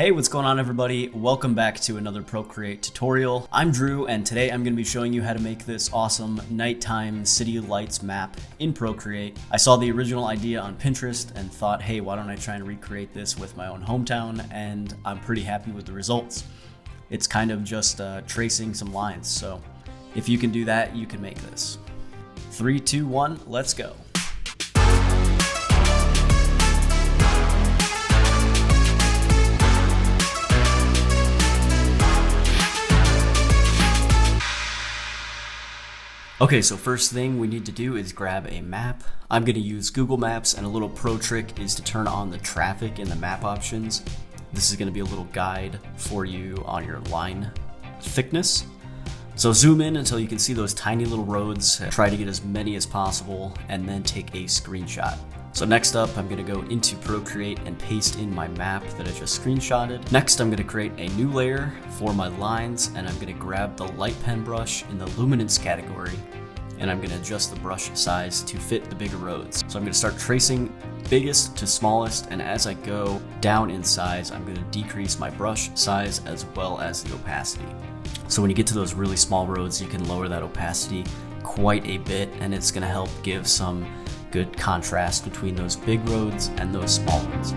Hey, what's going on everybody? Welcome back to another Procreate tutorial. I'm Drew, and today I'm going to be showing you how to make this awesome nighttime city lights map in Procreate. I saw the original idea on Pinterest and thought, hey, why don't I try and recreate this with my own hometown? And I'm pretty happy with the results. It's kind of just tracing some lines, so if you can do that, you can make this. 3, 2, 1, let's go. Okay, so first thing we need to do is grab a map. I'm going to use Google Maps, and a little pro trick is to turn on the traffic in the map options. This is going to be a little guide for you on your line thickness. So zoom in until you can see those tiny little roads. Try to get as many as possible and then take a screenshot. So next up, I'm going to go into Procreate and paste in my map that I just screenshotted. Next, I'm going to create a new layer for my lines, and I'm going to grab the light pen brush in the luminance category, and I'm going to adjust the brush size to fit the bigger roads. So I'm going to start tracing biggest to smallest, and as I go down in size, I'm going to decrease my brush size as well as the opacity. So when you get to those really small roads, you can lower that opacity quite a bit, and it's going to help give some good contrast between those big roads and those small ones.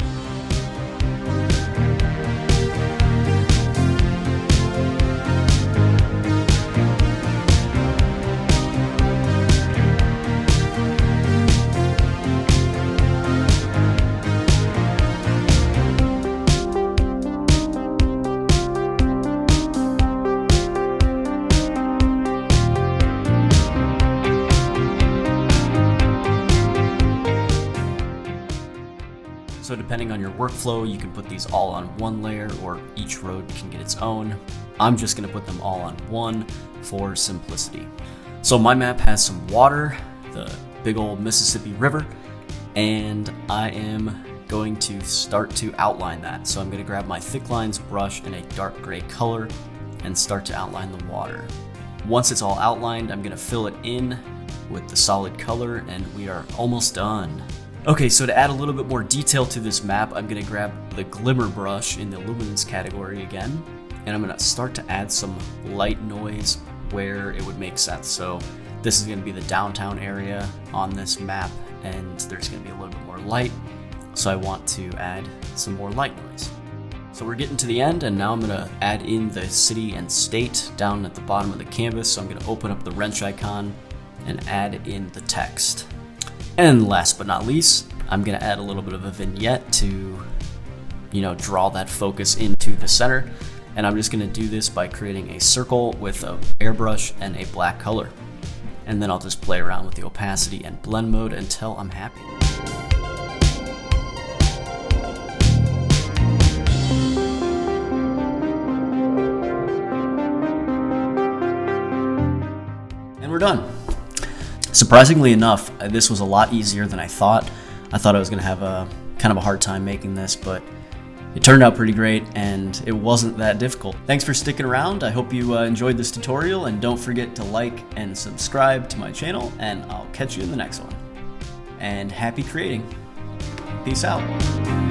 So depending on your workflow, you can put these all on one layer, or each road can get its own. I'm just going to put them all on one for simplicity. So my map has some water, the big old Mississippi River, and I am going to start to outline that. So I'm going to grab my thick lines brush in a dark gray color and start to outline the water. Once it's all outlined, I'm going to fill it in with the solid color, and we are almost done. Okay, so to add a little bit more detail to this map, I'm going to grab the glimmer brush in the luminance category again, and I'm going to start to add some light noise where it would make sense. So this is going to be the downtown area on this map, and there's going to be a little bit more light, so I want to add some more light noise. So we're getting to the end, and now I'm going to add in the city and state down at the bottom of the canvas. So I'm going to open up the wrench icon and add in the text. And last but not least, I'm going to add a little bit of a vignette to, draw that focus into the center. And I'm just going to do this by creating a circle with an airbrush and a black color. And then I'll just play around with the opacity and blend mode until I'm happy. And we're done. Surprisingly enough, this was a lot easier than I thought. I thought I was going to have a kind of a hard time making this, but it turned out pretty great, and it wasn't that difficult. Thanks for sticking around. I hope you enjoyed this tutorial, and don't forget to like and subscribe to my channel, and I'll catch you in the next one. And happy creating. Peace out.